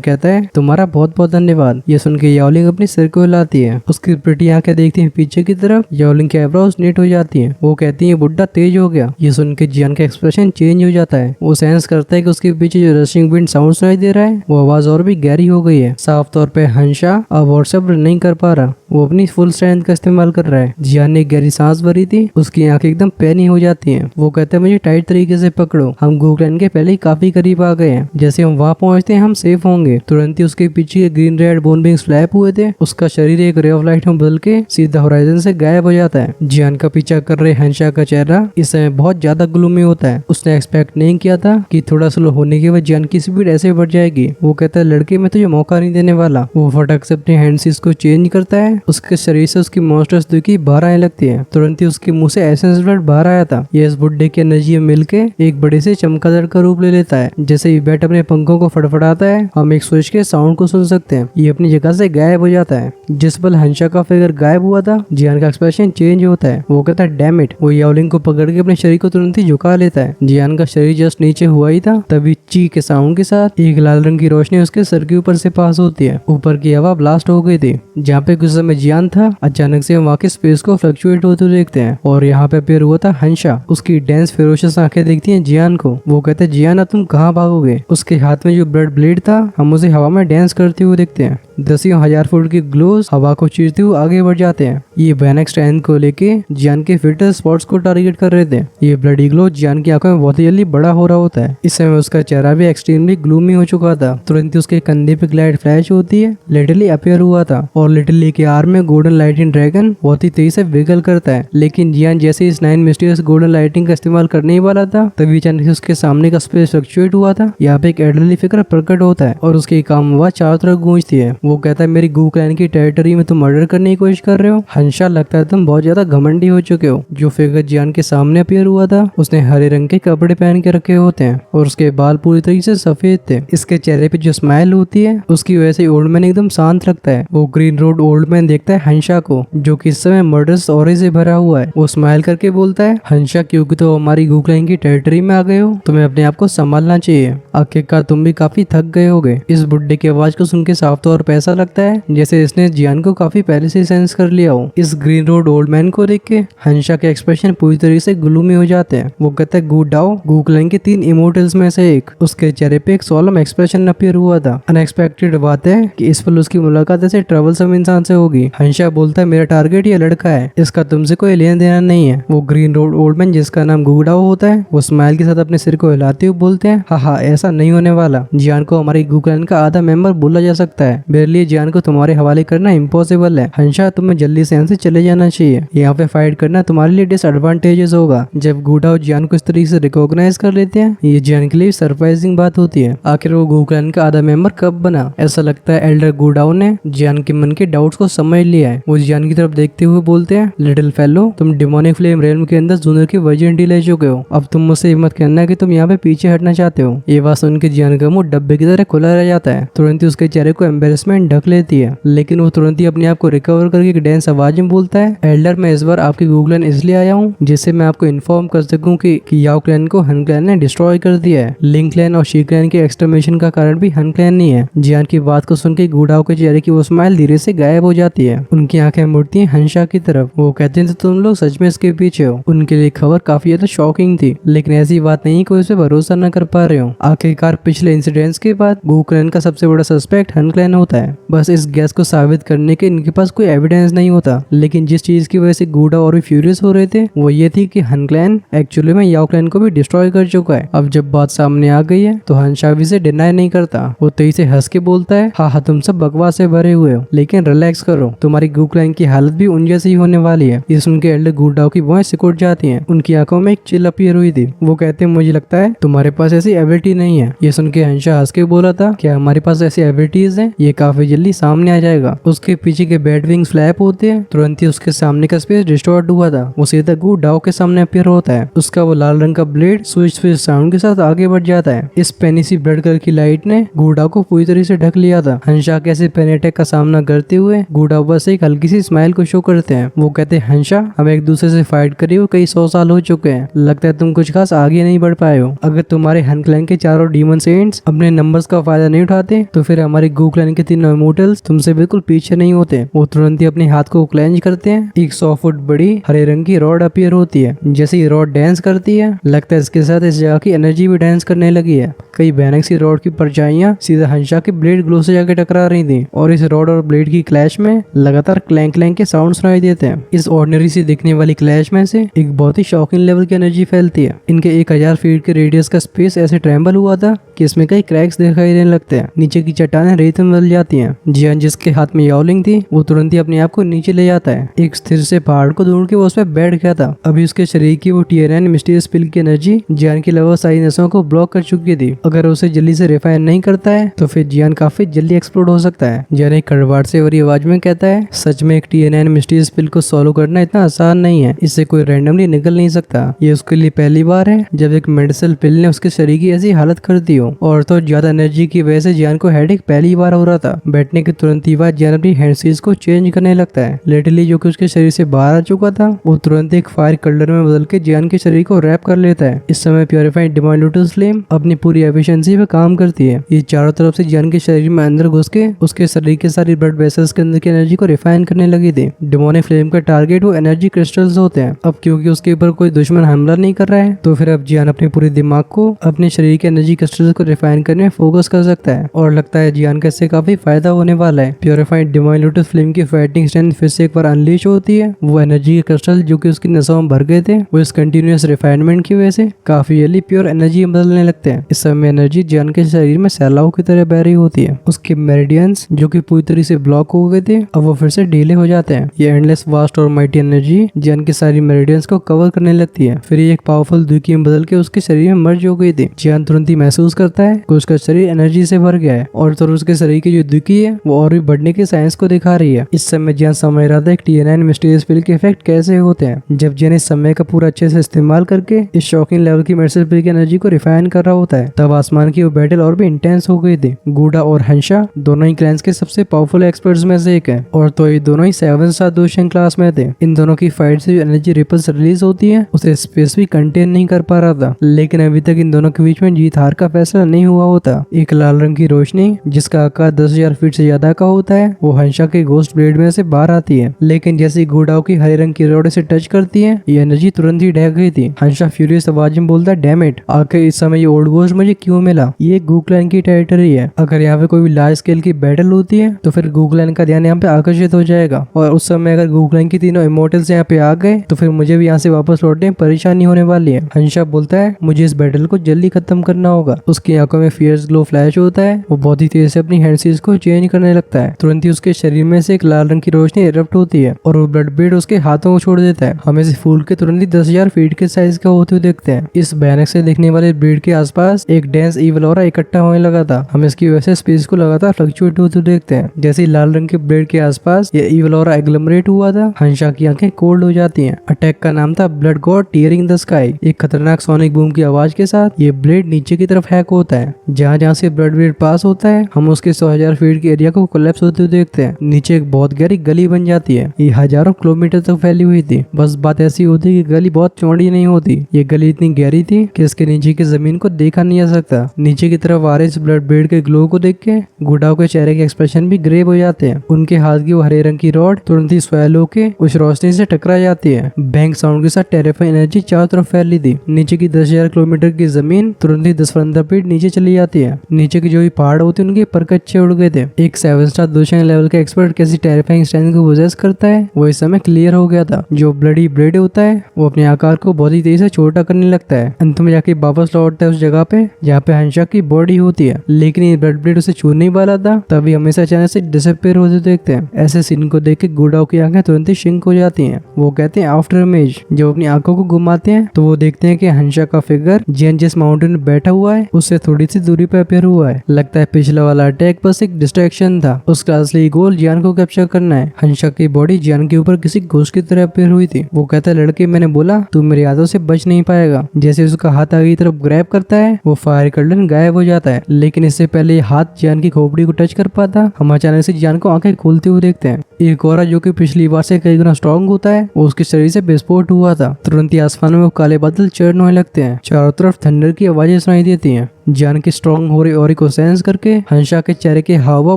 कहता है तुम्हारा बहुत बहुत धन्यवाद। ये सुन के याओलिंग अपनी सिर को हिलाती है। उसकी प्रिटी आंखें देखती है पीछे की तरफ। याओलिंग के आईब्रोज नीट हो जाती है। वो कहती है बुड्ढा तेज हो गया। ये सुन के जियान का एक्सप्रेशन चेंज हो जाता है। वो सेंस करता है कि उसके पीछे जो रशिंग विंड साउंड सुनाई दे रहा है वो आवाज और भी गहरी हो गई है। साफ तौर पे हंशा अब और सब्र नहीं कर पा रहा। वो अपनी फुल स्ट्रेंथ का इस्तेमाल कर रहा है। जियान ने गहरी सांस भरी थी। उसकी आंखें एकदम पैनी हो जाती हैं। वो कहता है मुझे टाइट तरीके से पकड़ो। हम गूगलैंड के पहले ही काफी करीब आ गए हैं। जैसे हम वहाँ पहुंचते हैं हम सेफ होंगे। तुरंत ही उसके पीछे के green red bone wings flap हुए थे। उसका शरीर एक रे ऑफ लाइट में बदल के सीधा होराइजन से गायब हो जाता है। जियान का पीछा कर रहे हंशा का चेहरा इस समय बहुत ज्यादा ग्लूमी होता है। उसने एक्सपेक्ट नहीं किया था कि थोड़ा स्लो होने के बाद जियान की स्पीड ऐसे बढ़ जाएगी। वो कहता है लड़के मैं तुझे मौका नहीं देने वाला। वो फटक से अपने हैंडसीज को चेंज करता है। उसके शरीर से उसकी मॉन्स्टर्स की बाहर आने लगती है। तुरंत ही उसके मुंह से एसेंस ब्लड बाहर आया था। ये इस बुड्ढे के एनर्जी में मिलके एक बड़े से चमगादड़ का रूप ले लेता है। जैसे ही बैट अपने पंखों को फड़फड़ाता है हम एक स्विच के साउंड को सुन सकते हैं। ये अपनी जगह से गायब हो जाता है। जिस पल हंशा का फिगर गायब हुआ था जियान का एक्सप्रेशन चेंज होता है। वो कहता है डैम इट। वो याओलिंग को पकड़ के अपने शरीर को तुरंत ही झुका लेता है। जियान का शरीर जस्ट नीचे हुआ ही था तभी ची के साउंड के साथ एक लाल रंग की रोशनी उसके सर के ऊपर से पास होती है। ऊपर की हवा ब्लास्ट हो गई थी। जहाँ पे कुछ समय जियान था अचानक से हम वहाँ के स्पेस को फ्लक्चुएट होते देखते हैं और यहाँ पे अपीयर हुआ था हंशा। उसकी डेंस फेरोशियस आंखें देखती हैं जियान को। वो कहते हैं जियान अब तुम कहाँ भागोगे। उसके हाथ में जो ब्लड ब्लेड था हम उसे हवा में डांस करते हुए देखते हैं। दसियों हजार फुट की ग्लोव्स हवा को चीरते हुए आगे बढ़ जाते हैं। ये भयानक स्ट्रेंथ को लेके जियान के विटल स्पॉट्स को टारगेट कर रहे थे। ये ब्लडी ग्लो जियान की आंखों में बहुत ही जल्दी बड़ा हो रहा होता है। इस समय उसका चेहरा भी एक्सट्रीमली ग्लूमी हो चुका था। तुरंत ही उसके कंधे पे लाइट फ्लैश होती है। लिटरली अपीयर हुआ था और लिटरली के आर्म में गोल्डन लाइटिंग ड्रैगन बहुत ही तेजी से विगल करता है। लेकिन जियान जैसे इस 9 मिस्टीरियस गोल्डन लाइटिंग का इस्तेमाल करने ही वाला था तभी अचानक से उसके सामने का स्पेस फ्लक्चुएट हुआ था। यहाँ पे एक एल्डरली फिगर प्रकट होता है और उसकी काम आवाज चारों तरफ गूंजती है। वो कहता है मेरी गूक्लैन की टेरिटरी में तुम मर्डर करने की कोशिश कर रहे हो। हंशा लगता है तुम बहुत ज्यादा घमंडी हो चुके हो। जो फिगर जियान के सामने अपीयर हुआ था उसने हरे रंग के कपड़े पहन के रखे होते हैं और उसके बाल पूरी तरीके से सफेद थे। इसके चेहरे पे जो स्माइल होती है उसकी वजह से ओल्ड मैन एकदम शांत लगता है। वो ग्रीन रोड ओल्ड मैन देखता है हंशा को जो कि इस समय मर्डर्स ऑरे से भरा हुआ है। वो स्माइल करके बोलता है हंशा क्योंकि तो हमारी गूक्लैन की टेरिटरी में आ गए हो तुम्हें अपने आप को संभालना चाहिए। आखिरकार तुम भी काफी थक गए होगे। इस बुड्ढे की आवाज को सुन के साफ तौर पे ऐसा लगता है जैसे इसने जियान को काफी पहले से सेंस कर लिया हो। इस ग्रीन रोड ओल्ड मैन को देख के हंशा के एक्सप्रेशन पूरी तरीके से ग्लूमी हो जाते हैं। वो कहता है गूडाओ गूक्लैन के 3 इमोर्टल्स में से एक। उसके चेहरे पे एक सोलम एक्सप्रेशन अपीयर हुआ था। अनएक्सपेक्टेड बात है कि इस पल उसकी मुलाकात ऐसे ट्रबलसम इंसान से होगी। हंशा बोलता है मेरा टारगेट ये लड़का है, इसका तुमसे कोई लेना देना नहीं है। वो ग्रीन रोड ओल्ड मैन जिसका नाम गूडाओ होता है वो स्माइल के साथ अपने सिर को हिलाते हुए बोलते हैं हाँ ऐसा नहीं होने वाला। जियान को हमारी गूक्लैन का आधा मेंबर बोला जा सकता है। मेरे लिए जियान को तुम्हारे हवाले करना इम्पॉसिबल है। हंशा तुम्हें जल्दी से यहाँ से चले जाना चाहिए। यहाँ पे फाइट करना तुम्हारे लिए डिसएडवांटेजेस होगा। जब गूडाओ जियान को इस तरीके से रिकॉग्नाइज कर लेते हैं ये जियान के लिए सरप्राइजिंग बात होती है। आखिर वो गूक्लैन का आधा मेंबर कब बना। ऐसा लगता है एल्डर गूडाओ ने जियान के मन के डाउट्स को समझ लिया है। वो जियान की तरफ देखते हुए बोलते हैं लिटिल फेलो तुम डिमोनिक फ्लेम रेल्म के अंदर जूनियर की वर्जिनिटी ले चुके हो। अब तुम मुझसे हिम्मत करना कि तुम यहाँ पे पीछे हटना चाहते हो। ये बात सुन के जियान का मुंह डब्बे की तरह खुला रह जाता है। तुरंत ही उसके चेहरे को एम्बेरसमेंट ढक लेती है लेकिन वो तुरंत ही अपने आप को रिकवर करके एक डेंस आवाज में बोलता है एल्डर मैं इस बार आपकी गूक्लैन इसलिए आया हूँ जिससे मैं आपको इन्फॉर्म कर सकूँ कि याओ क्लैन को हन क्लैन ने डिस्ट्रॉय कर दिया है। लिंग क्लैन और शी क्लैन के एक्सटर्मिनेशन का कारण भी हन क्लैन नहीं है। जियान की बात को सुन के गूडाओ के चेहरे की वो स्माइल धीरे से गायब हो जाती है। उनकी आंखें मुड़ती हैं हंशा की तरफ। वो कहते हैं तुम लोग सच में इसके पीछे हो। उनके लिए खबर काफी ज्यादा शॉकिंग थी लेकिन ऐसी बात नहीं कोई उस पर भरोसा न कर पा रहे हो। आखिरकार पिछले इंसिडेंट्स के बाद गूक्लैन का सबसे बड़ा सस्पेक्ट हन क्लैन होता है। बस इस गैस को साबित करने के इनके पास कोई एविडेंस नहीं होता लेकिन जिस चीज की वजह से गूडा और भी फ्यूरियस हो रहे थे वो ये थी कि हन क्लैन एक्चुअली में याओ क्लैन को भी डिस्ट्रॉय कर चुका है। अब जब बात सामने आ गई है तो हंशा भी से डिनाई नहीं करता। वो तेजी से हंस के बोलता है हाँ तुम सब बकवास से भरे हुए हो लेकिन रिलैक्स करो तुम्हारी गूक्लैन की हालत भी उन जैसी ही होने वाली है। ये सुन के एल्डर गूडाओ की भौहें सिकुड़ जाती हैं। उनकी आंखों में एक चिल अपीयर हुई थी। वो कहते हैं मुझे लगता है तुम्हारे पास ऐसी एबिलिटी नहीं है। ये सुन के हंशा हंस के बोला था क्या हमारे पास ऐसी एबिलिटीज है ये काफी जल्दी सामने आ जाएगा। उसके पीछे के बैट विंग्स फ्लैप होते हैं। तुरंत ही उसके सामने का स्पेस डिस्टॉर्ट हुआ था। वो सीधा गूडाओ के सामने अपीयर होता है। उसका वो लाल रंग का ब्लेड स्विच स्विच साउंड के साथ आगे बढ़ जाता है। है। इस पेनी सी ब्लड कलर की लाइट ने गूडा को पूरी तरह से ढक लिया था। हंशा कैसे पेनी अटैक का सामना करते हुए गूडा बस एक हल्की सी स्माइल को शो करते हैं। वो कहते हैं, हंशा, हम एक दूसरे से फाइट करे हुए कई 100 साल हो चुके हैं, लगता है तुम कुछ खास आगे नहीं बढ़ पाए हो। अगर तुम्हारे हन क्लैन के चारों डीमन सेंट्स अपने नंबर्स का फायदा नहीं उठाते तो फिर हमारे गू क्लैन के तीनों इमोर्टल्स तुमसे बिल्कुल पीछे नहीं होते। वो तुरंत ही अपने हाथ को क्लेंज करते हैं। एक 100 फुट बड़ी हरे रंग की रॉड अपीयर होती है। जैसे ही रॉड डांस करती है, लगता है इसके साथ इस जगह की एनर्जी भी डांस करने लगी है। कई भयानक सी रॉड की परछाइयां सीधा हंशा के ब्लेड ग्लो से जाकर टकरा रही थी और इस रॉड और ब्लेड की क्लैश में लगातार क्लैंक क्लैंक के साउंड सुनाई देते हैं। इस ऑर्डिनरी सी दिखने वाली क्लैश में से एक बहुत ही शॉकिंग लेवल की एनर्जी फैलती है। इनके 1000 फीट के रेडियस का स्पेस ऐसे ट्रैम्बल हुआ था कि इसमें कई क्रैक्स दिखाई देने लगते हैं। नीचे की चट्टानें रेत में बदल जाती हैं। जियान जिसके हाथ में याओलिंग थी वो तुरंत ही अपने आप को नीचे ले जाता है। एक स्थिर से पहाड़ को ढूंढ के वो उस पर बैठ गया था। अभी उसके शरीर की वो TNN मिस्टीरियस पिल की एनर्जी जियान की लगभग सारी नसों को ब्लॉक कर चुकी थी। अगर उसे जल्दी से रिफाइन नहीं करता है तो फिर जियान काफी जल्दी एक्सप्लोड हो सकता है। जियान एक कड़वाहट से भरी आवाज में कहता है, सच में एक TNN मिस्टीरियस पिल को सॉल्व करना इतना आसान नहीं है। इससे कोई रैंडमली निकल नहीं सकता। ये उसके लिए पहली बार है जब एक मेडिसिन पिल ने उसके शरीर की ऐसी हालत कर दी हो। और तो ज्यादा एनर्जी की वजह से जियान को हेडेक पहली बार हो रहा था। बैठने के तुरंत ही बाद जियान अपनी हैंडसीज को चेंज करने लगता है। लिटरली जो कि उसके शरीर से बाहर आ चुका था वो तुरंत एक फायर कलर में बदल के जियान के शरीर को रैप कर लेता है। इस समय प्योरीफाइड डिवाइन लोटस फ्लेम अपनी पूरी एफिशिएंसी पे काम करती है। ये चारों तरफ से जियान के शरीर में अंदर घुस के उसके शरीर के सारी ब्लड वेसल्स के अंदर की एनर्जी को रिफाइन करने लगी थी। डिमोनिक फ्लेम का टारगेट वो एनर्जी क्रिस्टल्स होते हैं। अब क्योंकि उसके ऊपर कोई दुश्मन हमला नहीं कर रहा है तो फिर अब जियान अपने पूरे दिमाग को अपने शरीर के एनर्जी क्रिस्टल्स को रिफाइन करने में फोकस कर सकता है और लगता है जियान का इससे काफी फायदा होने वाला है। प्योरीफाइड डिवाइन लोटस फ्लेम की फाइटिंग स्ट्रेंथ फिर से एक बार अनलीश होती है। वो एनर्जी के क्रिस्टल जो कि उसकी नसों में भर गए थे वो इस कंटिन्यूअस रिफाइनमेंट की वजह से काफी जल्दी प्योर एनर्जी में बदलने लगते हैं। इस समय एनर्जी जियान के शरीर में सैलाब की तरह बह रही होती है। उसके मेरिडियंस जो कि पूरी तरह से ब्लॉक हो गए थे अब वो फिर से ढीले हो जाते हैं। ये एंडलेस वास्ट और माइटी एनर्जी जियान के सारी मेरिडियंस को कवर करने लगती है। फिर ये एक पावरफुल दुखी में बदल के उसके शरीर में मर्ज हो गई थी। जियान तुरंत ही महसूस करता है कि उसका शरीर एनर्जी से भर गया है और तो उसके शरीर की जो दुखी है वो और भी बढ़ने के साइंस को दिखा रही है। इस समय जियान समझ रहा था कि TNN मिस्टीरियस पिल के इफेक्ट कैसे होते हैं। जब जियान इस समय का पूरा अच्छे से इस्तेमाल करके इस शॉकिंग लेवल की मेडिसिन पिल की एनर्जी को रिफाइन कर रहा होता है तब आसमान की वो बैटल और भी इंटेंस हो गई थी। गूडा और हंशा दोनों ही क्लैंस के सबसे पावरफुल एक्सपर्ट्स में से एक है और तो ये दोनों ही 7 स्टार दोशन क्लास में थे। इन दोनों की फाइट से जो एनर्जी रिपल्स रिलीज होती है उसे स्पेस भी कंटेन नहीं कर पा रहा था। लेकिन अभी तक इन दोनों के बीच में जीत हार का फैसला नहीं हुआ होता। एक लाल रंग की रोशनी जिसका आकार 10,000 फीट से ज्यादा का होता है वो हंशा के गोस्ट ब्लेड में से बाहर आती है। लेकिन जैसे गूडाओ की हरे रंग की रोड से टच करती है ये एनर्जी तुरंत ही ढह गई थी। हंशा फ्यूरियस आवाज में बोलता है, डैम इट, आखिर इस समय ये ओल्ड गोस्ट मुझे क्यों मिला? ये गू क्लैन की टेरिटरी है। अगर यहाँ पे कोई भी लार्ज स्केल की बैटल होती है तो फिर गू क्लैन का ध्यान यहाँ पे आकर्षित हो जाएगा और उस समय अगर गू क्लैन की तीनों इमोर्टल्स यहाँ पे आ गए तो फिर मुझे भी यहाँ से वापस लौटने में परेशानी होने वाली है। हंशा बोलता है, मुझे इस बैटल को जल्दी खत्म करना होगा। उसकी आंखों में फियर्स ग्लो फ्लैश होता है। वो बहुत ही तेज से अपनी हैंडसीज को चेंज करने लगता है। तुरंत ही उसके शरीर में से एक लाल रंग की रोशनी इरप्ट होती है और वो ब्लड बेड उसके हाथों को छोड़ देता है। हमें से फूल के तुरंत ही 10,000 फीट के साइज का होते हुए देखते हैं। इस भयानक से दिखने वाले ब्लेड के आसपास एक डेंस ईवल ऑरा इकट्ठा होने लगा था। हम इसकी वजह से स्पेस को लगातार फ्लक्चुएट होते देखते हैं। जैसे ही लाल रंग के ब्लेड के आसपास ये ईवल ऑरा एग्लोमरेट हुआ था हंशा की आंखें कोल्ड हो जाती हैं। अटैक का नाम था blood God tearing the sky. एक खतरनाक सोनिक बूम की आवाज के साथ ये ब्लेड नीचे की तरफ हैक होता है। जहाँ जहाँ से ब्लड ब्लेड पास होता है हम उसके 100,000 फीट के एरिया को कोलैप्स होते हुए देखते हैं। नीचे एक बहुत गहरी गली बन जाती है। ये हजारों किलोमीटर तक फैली हुई थी। बस बात ऐसी होती कि गली बहुत चौड़ी नहीं होती। ये गली इतनी गहरी थी कि इसके नीचे की जमीन को देखा नहीं जा सकता। नीचे की तरफ आ रहे इस ब्लड ब्लेड के ग्लो को देख के गुडाओ के चेहरे के एक्सप्रेशन भी ग्रे हो जाते हैं। उनके हाथ की वो हरे रंग की रॉड तुरंत ही स्वेल होके उस रोशनी से टकरा जाती है। बैंग साउंड के साथ टेरिफाइंग एनर्जी चारों तरफ फैली थी। नीचे की 10,000 किलोमीटर की जमीन तुरंत ही 10-15 फीट नीचे चली जाती है। नीचे की जो भी पहाड़ होते हैं उनके पर कच्चे उड़ गए थे। एक 7 स्टार दोशन लेवल का एक्सपर्ट कैसी टेरिफाइंग स्ट्रेंथ को पोजेस करता है वो इस समय क्लियर हो गया था। जो ब्लडी ब्लेड होता है वो अपने आकार को बहुत ही तेजी से छोटा करने लगता है। अंत में जाके वापस लौटता है उस जगह पे जहाँ पे हंशा की बॉडी होती है। लेकिन ये ब्लड ब्लेड उसे छूने ही वाला था तभी हमेशा अचानक से डिसअपीयर होते देखते हैं। ऐसे सीन को देख के गुडाओ की आंखें तुरंत ही शिंक हो जाती हैं। वो कहते हैं आफ्टर इमेज। जब अपनी आंखों को घुमाते हैं तो वो देखते हैं कि हंशा का फिगर जिस माउंटेन में बैठा हुआ है उससे थोड़ी सी दूरी पे अपीयर हुआ है। लगता है पिछला वाला अटैक बस एक डिस्ट्रैक्शन था। उसका असली गोल जियान को कैप्चर करना है। हंशा की बॉडी जियान के ऊपर किसी घोष की तरह अपीयर हुई थी। वो कहता है, लड़के मैंने बोला तू मेरी यादों से बच नहीं पाएगा। जैसे उसका हाथ आगे की तरफ ग्रैब करता है वो फायर कर्टन गायब हो जाता है। लेकिन इससे पहले हाथ जियान की खोपड़ी को टच कर पाता, हम अचानक से जियान को आंखें खोलते हुए देखते हैं। एक और जो कि पिछली बार से कई गुना स्ट्रॉन्ग होता है, वो उसके शरीर से विस्फोट हुआ था। तुरंत ही आसमान में वो काले बादल चढ़ने होने लगते हैं। चारों तरफ थंडर की आवाजें सुनाई देती हैं। जियान की स्ट्रॉन्ग हो रही ऑरी को सेंस करके हंशा के चेहरे के हाव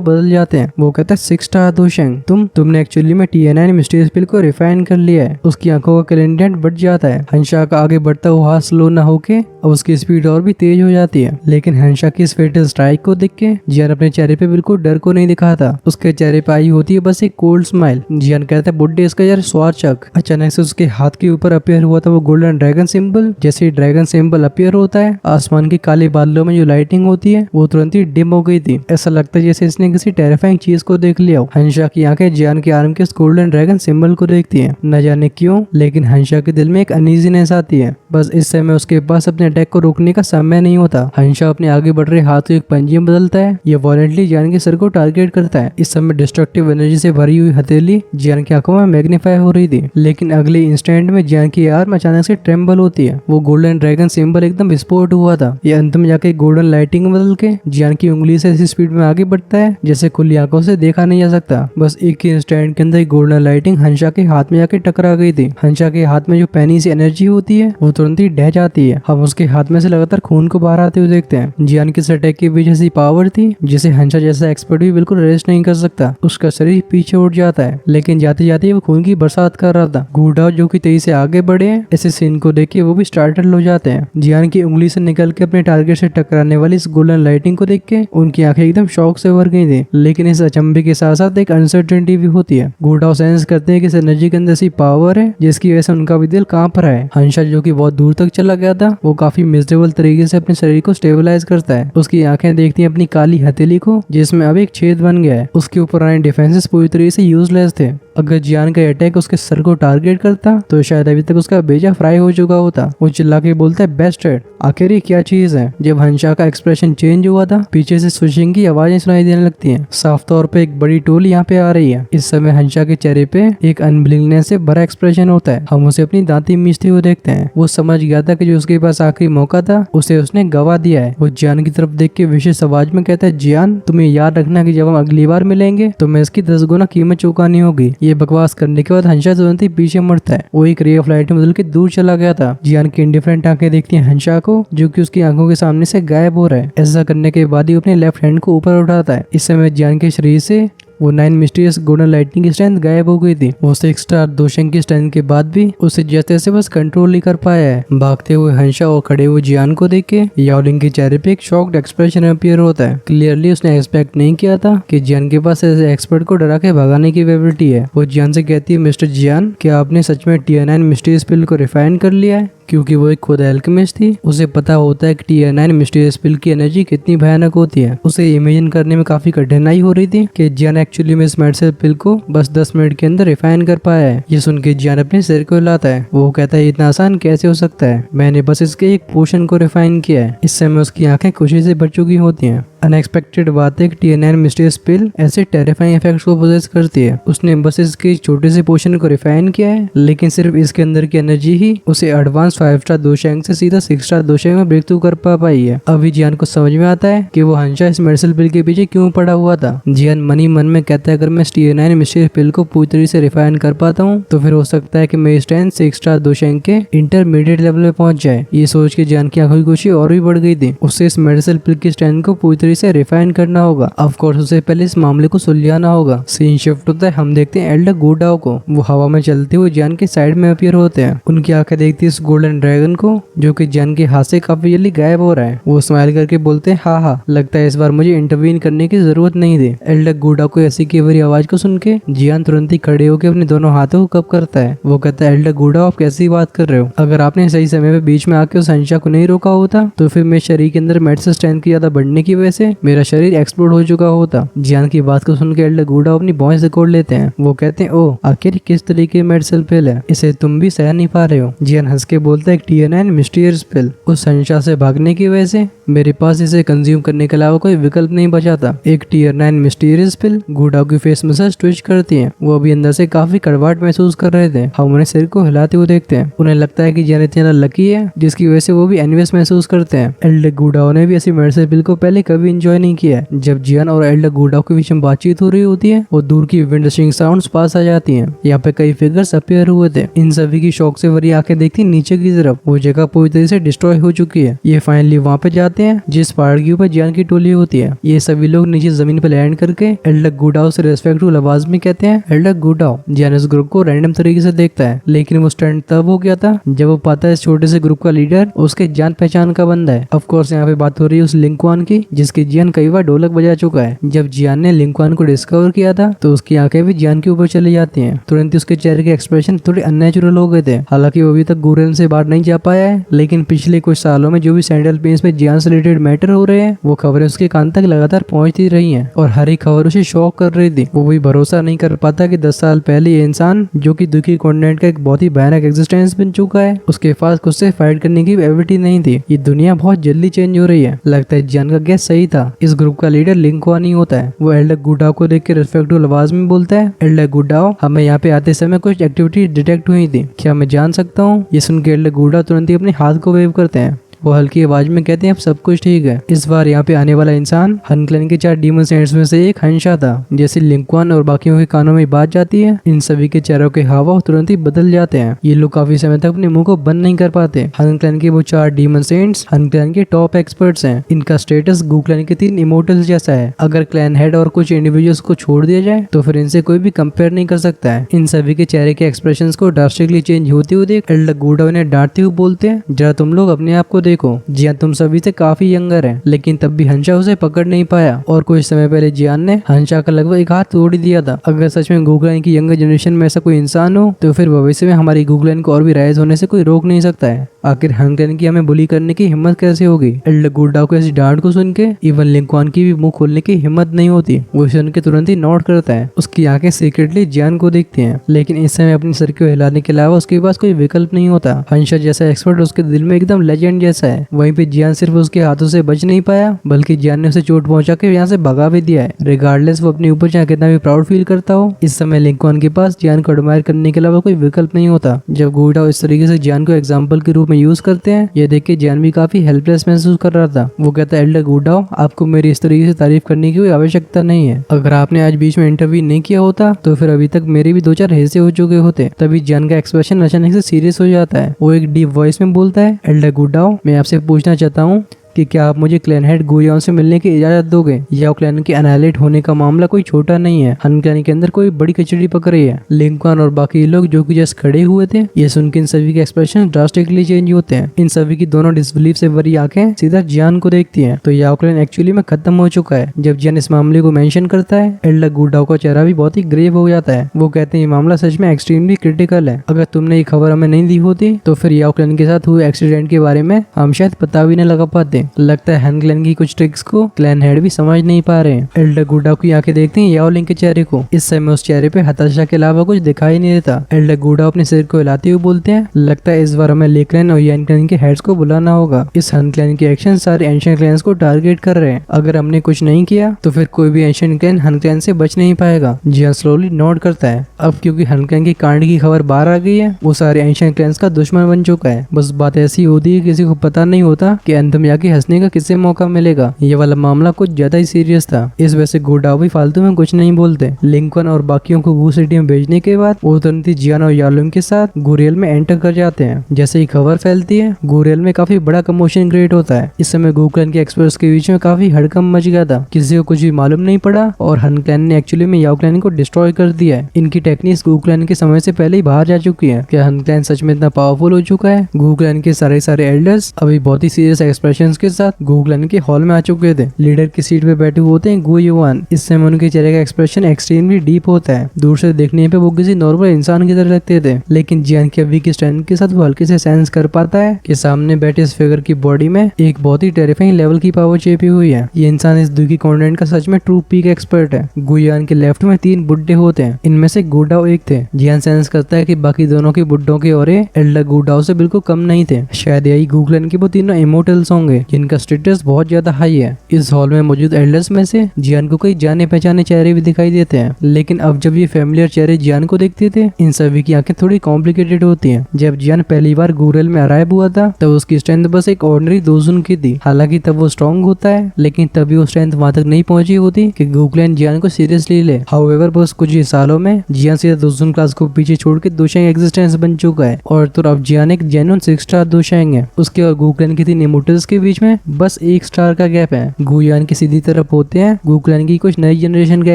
बदल जाते हैं। वो कहता है 6 स्टार दोशेंग, तुमने एक्चुअली में TNN मिस्टीरियस पिल को रिफाइन कर लिया है। उसकी आंखों का कैलेंडेंट बढ़ जाता है। हंशा का आगे बढ़ता हुआ हाथ स्लो न होके अब उसकी स्पीड और भी तेज हो जाती है। लेकिन हंशा की इस फेटल स्ट्राइक को देख के जियान अपने चेहरे पे बिल्कुल डर को नहीं दिखाता। उसके चेहरे पे आई होती है बस एक कोल्ड स्माइल। जियान कहता है बुड्ढे इसका यार स्वाद चक। अचानक से उसके हाथ के ऊपर अपीयर हुआ था वो गोल्डन ड्रैगन सिंबल। जैसे ही ड्रैगन सिंबल अपीयर होता है, आसमान के काले बादलों में जो लाइटिंग होती है वो तुरंत ही डिम हो गई थी। ऐसा लगता है जैसे इसने किसी टेरिफाइंग चीज को देख लिया हो। हंशा की आंखें जियान के आर्म के गोल्डन ड्रैगन सिंबल को देखती हैं। न जाने क्यों, लेकिन हंशा के दिल में एक अनईजीनेस आती है। बस इस समय उसके पास अपने अटैक को रोकने का समय नहीं होता। हंशा अपने आगे बढ़ रहे हाथ को एक पंजे में बदलता है। ये वॉलेंटली जियान के सर को टारगेट करता है। इस समय डिस्ट्रक्टिव एनर्जी से भरी हुई हथेली जियान की आंखों में मैग्नीफाई हो रही थी। लेकिन अगले इंस्टेंट में जियान की आर्म अचानक से ट्रेम्बल होती है। वो गोल्डन ड्रैगन सिंबल एकदम विस्फोट हुआ था। ये अंत में जाके गोल्डन लाइटिंग बदल के जियान की उंगली से ऐसी स्पीड में आगे बढ़ता है जैसे खुली आंखों से देखा नहीं जा सकता। बस एक ही इंस्टेंट के अंदर गोल्डन लाइटिंग हंशा के हाथ में जाके टकरा गई थी। हंशा के हाथ में जो पैनी सी एनर्जी होती है वो तुरंत ही ढह जाती है। हम उसके हाथ में से लगातार खून को बाहर आते हुए देखते हैं। जियान की अटैक की वजह से पावर थी जिसे हंशा जैसा एक्सपर्ट भी बिल्कुल रेस्ट नहीं कर सकता। उसका शरीर पीछे उठ जाता है। लेकिन जाते जाते वो खून की बरसात कर रहा था। गुडाओ जो कि तेजी से आगे बढ़े हैं, ऐसे सीन को देख के वो भी स्टार्टल हो जाते हैं। जियान की उंगली से निकल के अपने टारगेट से टकराने वाली इस गोल्डन लाइटिंग को देख के उनकी आंखें एकदम शौक से भर गई थी। लेकिन इस अचंभे के साथ साथ एक अनसर्टेनिटी भी होती है। गुडाओ सेंस करते हैं कि इस एनर्जी के अंदर ऐसी पावर है जिसकी वजह से उनका भी दिल कांप रहा है। हंशा जो कि बहुत दूर तक चला गया था, वो काफी मिजरेबल तरीके से अपने शरीर को स्टेबलाइज करता है। उसकी आंखें देखती हैं अपनी काली हथेली को जिसमें अब एक छेद बन गया है। उसके ऊपर आए डिफेंसेस पूरी तरीके से यूजलेस थे। अगर जियान का अटैक उसके सर को टारगेट करता तो शायद अभी तक उसका बेजा फ्राई हो चुका होता। वो चिल्ला के बोलता है बेस्टेड। आखिर ये क्या चीज है? जब हंशा का एक्सप्रेशन चेंज हुआ था, पीछे से स्विशिंग की आवाजें सुनाई देने लगती हैं। साफ तौर पे एक बड़ी टोली यहाँ पे आ रही है। इस समय हंशा के चेहरे पे एक अनबिलीवनेस से भरा एक्सप्रेशन होता है। हम उसे अपनी दांती मीचते हुए देखते हैं। वो समझ गया था कि जो उसके पास आखिरी मौका था उसे उसने गवा दिया है। वो जियान की तरफ देख के विशेष आवाज में कहता है, जियान तुम्हें याद रखना कि जब हम अगली बार मिलेंगे तो मैं इसकी 10 गुना कीमत चुकानी होगी। ये बकवास करने के बाद हंशा तुरंत ही पीछे मुड़ता है। वो एक रे ऑफ लाइट में बदल के दूर चला गया था। जियान की इंडिफरेंट आंखें देखती हैं हंशा को जो कि उसकी आंखों के सामने से गायब हो रहा है। ऐसा करने के बाद ही अपने लेफ्ट हैंड को ऊपर उठाता है। इस समय जियान के शरीर से वो 9 मिस्टीरियस गोल्डन लाइटिंग की स्ट्रेंथ गायब हो गई थी। वो 6 स्टार दोशेंग की स्ट्रेंथ के बाद भी उसे जैसे तैसे बस कंट्रोल नहीं कर पाया है। भागते हुए हंशा और खड़े हुए जियान को देख के याओलिंग के चेहरे पे एक शॉक्ड एक्सप्रेशन अपीयर होता है। क्लियरली उसने एक्सपेक्ट नहीं किया था कि जियान के पास ऐसे एक्सपर्ट को डरा के भगाने की एबिलिटी है। वो जियान से कहती है, मिस्टर जियान, क्या आपने सच में TNN मिस्टीरियस पिल को रिफाइन कर लिया है? क्योंकि वो एक खुद एल्केमिस्ट थी, उसे पता होता है कि TNN मिस्टीरियस पिल की एनर्जी कितनी भयानक होती है। उसे इमेजिन करने में काफी कठिनाई हो रही थी कि जियान एक्चुअली में इस मेडिसिन पिल को बस 10 मिनट के अंदर रिफाइन कर पाया है। ये सुन के जियान अपने सिर को हिलाता है। वो कहता है, इतना आसान कैसे हो सकता है? मैंने बस इसके एक पोर्शन को रिफाइन किया है। इस समय उसकी आंखें खुशी से भर चुकी होती हैं। अनएक्सपेक्टेड बात है कि TNN मिस्टीरियस पिल ऐसे टेरिफाइंग इफेक्ट्स को पोजेस करती है। उसने बस इसके छोटे से पोर्शन को रिफाइन किया है, लेकिन सिर्फ इसके अंदर की एनर्जी ही उसे एडवांस 5 स्टार दोशेंग से सीधा 6 स्टार दोशेंग में ब्रेक थ्रू कर पाई है। अभी जियान को समझ में आता है कि वो हंशा इस मेडिसिन पिल के पीछे क्यों पड़ा हुआ था। जियान मन ही मन में कहता है, अगर मैं TNN मिस्टीरियस पिल को पूरी तरीके से रिफाइन कर पाता हूँ तो फिर हो सकता है कि मेरी स्ट्रेंथ 6 स्टार दोशेंग के इंटरमीडिएट लेवल में पहुंच जाए। ये सोच के जियान की आंखों की खुशी और भी बढ़ गई थी। उससे इस मेडिसिन पिल की स्ट्रेंथ को पूरी तरीके से रिफाइन करना होगा। ऑफ कोर्स उसे पहले इस मामले को सुलझाना होगा। सीन शिफ्ट होता है। हम देखते हैं एल्डर गुडाओ को। वो हवा में चलते हुए जियान के साइड में अपीयर होते हैं। उनकी आंखें देखती है इस गोल्डन ड्रैगन को जो कि जियान के हाथ से काफी जल्दी गायब हो रहा है। वो स्माइल करके बोलते हैं, हाँ, लगता है इस बार मुझे इंटरवीन करने की जरूरत नहीं थी। एल्डर गुडाओ को ऐसी केवरी आवाज को सुन के जियान तुरंत ही खड़े होकर अपने दोनों हाथों को कप करता है। वो कहता है, एल्डर गुडाओ, आप कैसी बात कर रहे हो? अगर आपने सही समय पे बीच में आके उस हंशा को नहीं रोका होता तो फिर मेरे शरीर के अंदर मेडिसिन स्ट्रेंथ की ज्यादा बढ़ने की वजह से मेरा शरीर एक्सप्लोड हो चुका होता। जियान की बात को सुनकर एल्डर गुडाओ अपनी भौं कोड़ लेते हैं। वो कहते हैं, ओ आखिर किस तरीके मेडिसिन पिल है, इसे तुम भी सह नहीं पा रहे हो। जियान हंस के बोलता है एक टीयर 9 मिस्टीरियस पिल। उस हंसा से भागने की वजह से मेरे पास इसे कंज्यूम करने के अलावा कोई विकल्प नहीं बचा था। एक टीयर 9 मिस्टीरियस पिल गुडाओ की फेस मसाज ट्विच करती है। वो अभी अंदर से काफी कड़वाहट महसूस कर रहे थे। हम उन्हें सिर को हिलाते हुए देखते हैं। उन्हें लगता है कि जियान इतना लकी है जिसकी वजह से वो भी एनवियस महसूस करते हैं। एल्डर गुडाओ ने भी ऐसी मेडिसिन पिल को पहले कभी एंजॉय नहीं किया है। जब जियान और एल्डर गुडाओ के बीच में बातचीत हो रही होती है और दूर की विंड रशिंग साउंड्स पास आ जाती हैं। यहाँ पे कई फिगर्स अपीयर हुए थे। इन सभी की शौक से भरी आंखें देखती नीचे की तरफ। वो जगह पूरी तरह से डिस्ट्रॉय हो चुकी है। ये फाइनली वहाँ पे जाते हैं जिस पहाड़ के ऊपर जियान की टोली होती है। ये सभी लोग नीचे जमीन पर लैंड करके एल्डर गुडाओ से रेस्पेक्टफुल आवाज में कहते हैं एल्डर गुडाओ। जियान इस ग्रुप को रैंडम तरीके से देखता है, लेकिन वो स्टंट तब हो गया था जब वो पाता है इस छोटे से ग्रुप का लीडर उसके जान पहचान का बंदा है। ऑफ कोर्स यहाँ पे बात हो रही है उस लिंक्वान की जिसकी जियान कई बार ढोलक बजा चुका है। जब जियान ने लिंक्वान को डिस्कवर किया था तो उसकी आंखें भी जियान के ऊपर चली जाती हैं। तुरंत उसके चेहरे के एक्सप्रेशन थोड़े अननेचुरल हो गए थे। हालांकि वो अभी तक गुरेल से बाहर नहीं जा पाया है, लेकिन पिछले कुछ सालों में जो भी सैंडल पेन्स में जियान से रिलेटेड मैटर हो रहे हैं वो खबरें उसके कान तक लगातार पहुंचती रही हैं और हर एक खबर उसे शॉक कर रही थी। वो भी भरोसा नहीं कर पाता कि 10 साल पहले ये इंसान जो कि दुखी कॉन्टिनेंट का एक बहुत ही भयानक एग्जिस्टेंस बन चुका है उसके पास खुद से फाइट करने की एबिलिटी नहीं थी। ये दुनिया बहुत जल्दी चेंज हो रही है। लगता है जियान का गैस सही था। इस ग्रुप का लीडर लिंक्वान ही होता है। वो एल्डर गुडाओ को देख के रिस्पेक्टफुल आवाज में बोलता है एल्डर गुडाओ, हमें यहाँ पे आते समय कुछ एक्टिविटी डिटेक्ट हुई थी, क्या मैं जान सकता हूँ? ये सुन के एल्डर गुडाओ तुरंत ही अपने हाथ को वेव करते हैं। वो हल्की आवाज में कहते हैं अब सब कुछ ठीक है। इस बार यहाँ पे आने वाला इंसान हन क्लैन के 4 डीमन सेंट्स में से एक हंसा था। जैसे लिंक्वान और बाकियों के कानों में बात जाती है इन सभी के चेहरों के हाव तुरंत ही बदल जाते हैं। ये लोग काफी समय तक अपने मुंह को बंद नहीं कर पाते। हन क्लैन के वो 4 डीमन सेंट्स हन क्लैन के टॉप एक्सपर्ट्स हैं। इनका स्टेटस गू क्लैन के 3 इमोर्टल्स जैसा है। अगर क्लैन हेड और कुछ इंडिविजुअल्स को छोड़ दिया जाए तो फिर इनसे कोई भी कंपेयर नहीं कर सकता है। इन सभी के चेहरे के एक्सप्रेशंस को ड्रास्टिकली चेंज होते हुए देख एल्डर गुडाओ ने डांटते हुए बोलते हैं जरा तुम लोग अपने आप को देखो। जियान तुम सभी से काफी यंगर है, लेकिन तब भी हंसा उसे पकड़ नहीं पाया और कुछ समय पहले जियान ने हंसा का लगभग एक हाथ तोड़ दिया था। अगर सच में गूगल की यंगर जनरेशन में ऐसा कोई इंसान हो तो फिर भविष्य में हमारी गूगल को और भी राइज होने से कोई रोक नहीं सकता है। आखिर हंगन की हमें बुली करने की हिम्मत कैसे होगी? एल्डर गुडाओ को ऐसी डांट को सुन के इवन लिंक्वान की भी मुंह खोलने की हिम्मत नहीं होती। वो सुन के तुरंत ही नोट करता है। उसकी आंखें सीक्रेटली जियान को देखती हैं, लेकिन इस समय अपने सर को हिलाने के अलावा उसके पास कोई विकल्प नहीं होता। हंसा जैसा एक्सपर्ट उसके दिल में एकदम लेजेंड जैसा है। वहीं पे जियान सिर्फ उसके हाथों से बच नहीं पाया बल्कि जियान ने उसे चोट पहुंचा के यहाँ से भगा भी दिया है। रिगार्डलेस वो अपने ऊपर चाहे कितना भी प्राउड फील करता हो, इस समय लिंक्वान के पास जियान को एडमायर करने के अलावा कोई विकल्प नहीं होता। जब गुडाओ इस तरीके से जियान को एग्जाम्पल के रूप में यूज करते हैं ये देख के जियान भी काफी हेल्पलेस महसूस कर रहा था। वो कहता है एल्डर गुडाओ आपको मेरी इस तरीके से तारीफ करने की कोई आवश्यकता नहीं है। अगर आपने आज बीच में इंटरव्यू नहीं किया होता तो फिर अभी तक मेरे भी 2-4 हिस्से हो चुके होते। तभी जियान का एक्सप्रेशन अचानक से सीरियस हो जाता है। वो एक डीप वॉइस में बोलता है एल्डर गुडाओ मैं आपसे पूछना चाहता हूँ कि क्या आप मुझे क्लैन हेड गुयाओं से मिलने की इजाजत दोगे? या क्लैन के एनालिट होने का मामला कोई छोटा नहीं है। हन क्लैन के अंदर कोई बड़ी खिचड़ी पक रही है। लिंक्वान और बाकी लोग जो कि जस्ट खड़े हुए थे ये सुन के इन सभी के एक्सप्रेशन ड्रास्टिकली चेंज होते हैं। इन सभी की दोनों डिसबिलीफ से भरी आंखें सीधा जियान को देखती हैं। तो याओ क्लैन एक्चुअली में खत्म हो चुका है। जब जियान इस मामले को मेंशन करता है एल्डर गुडाओ का चेहरा भी बहुत ही ग्रेव हो जाता है। वो कहते हैं ये मामला सच में एक्सट्रीमली क्रिटिकल है। अगर तुमने ये खबर हमें नहीं दी होती तो फिर याओ क्लैन के साथ हुए एक्सीडेंट के बारे में हम शायद पता भी नहीं लगा पाते। लगता है क्लैन की कुछ ट्रिक्स को क्लैन हेड भी समझ नहीं पा रहे हैं। एल्डर गुडाओ की आंखें देखते हैं याओ लिंग के चेहरे को। इस समय उस चेहरे पे हताशा के अलावा कुछ दिखाई नहीं देता। एल्डर गुडाओ अपने सिर को हिलाते हुए बोलते हैं लगता है इस बार हमें ले क्लैन और यान क्लैन के हेड्स को बुलाना होगा। इस हन क्लैन के एक्शन सारे एंशिएंट क्लैंस को टारगेट कर रहे हैं। अगर हमने कुछ नहीं किया तो फिर कोई भी एंशिएंट क्लैन हन क्लैन से बच नहीं पाएगा। जियान स्लोली नोट करता है। अब क्योंकि हन क्लैन की कांड की खबर बाहर आ गई है वो सारे एंशिएंट क्लैंस का दुश्मन बन चुका है। बस बात ऐसी होती है किसी को पता नहीं होता कि अंत में जाके हंसने का किससे मौका मिलेगा। ये वाला मामला कुछ ज्यादा ही सीरियस था। इस वजह से गुडाओ भी फालतू में कुछ नहीं बोलते। लिंकन और बाकियों को गू सिटी में भेजने के बाद वो तुरंत ही जियान और यालुंग के साथ गुरियल में एंटर कर जाते हैं। जैसे ही खबर फैलती है गुरियल में काफी बड़ा कमोशन क्रिएट होता है। इस समय गू क्लैन के एक्सपर्ट्स के बीच में काफी हड़कंप मच गया था। किसी को कुछ भी मालूम नहीं पड़ा और हन क्लैन ने एक्चुअली में याओ क्लैन को डिस्ट्रॉय कर दिया है। इनकी टेक्निक्स गू क्लैन के समय से पहले ही बाहर जा चुकी है। क्या हन क्लैन सच में इतना पावरफुल हो चुका है? गू क्लैन के सारे एल्डर्स अभी बहुत ही सीरियस एक्सप्रेशंस के साथ गूगलन के हॉल में आ चुके थे। लीडर की सीट पे बैठे हुए होते हैं गु युआन। इस समय उनके चेहरे का एक्सप्रेशन एक्सट्रीमली डीप होता है। दूर से देखने पे वो किसी नॉर्मल इंसान की तरह लगते थे, लेकिन जियान की अभी की स्ट्रेंथ के साथ वो हल्के से सेंस कर पाता है कि सामने बैठे इस फिगर की बॉडी में एक बहुत ही टेरिफाइंग लेवल की पावर छिपी हुई है। ये इंसान इस दुखी कॉन्टिनेंट का सच में ट्रू पीक एक्सपर्ट है। गुयान के लेफ्ट में 3 बुड्ढे होते हैं, इनमें से गुडाओ एक थे। जियान सेंस करता है कि बाकी दोनों के बुड्ढों के और एल्डर गुडाओ से बिल्कुल कम नहीं थे। शायद यही गूगलन के वो तीनों इमोर्टल्स होंगे जिनका स्टेटस बहुत ज्यादा हाई है। इस हॉल में मौजूद एल्डर्स में से जियान को कई जाने पहचाने चेहरे भी दिखाई देते हैं, लेकिन अब जब ये फैमिलियर चेहरे जियान को देखते थे, इन सभी की आंखें थोड़ी कॉम्प्लिकेटेड होती हैं। जब जियान पहली बार गूरल में अराइव हुआ था तब उसकी स्ट्रेंथ बस एक ऑर्डिनरी दोजुन की थी। हालांकि तब वो स्ट्रॉन्ग होता है, लेकिन तभी वो स्ट्रेंथ वहां तक नहीं पहुंची होती कि गूगलन जियान को सीरियसली ले। हाउएवर बस कुछ ही सालों में जियान सीधा दोजुन क्लास को पीछे छोड़ के दोशांग एग्जिस्टेंस बन चुका है, और तो अब जियान एक जेन्युइन 6 स्टार दोशांग है। उसके और गूगलन की 3 इमोर्टल्स के बीच में बस 1 स्टार का गैप है। गुयान की सीधी तरफ होते हैं गूगलन की कुछ नई जनरेशन के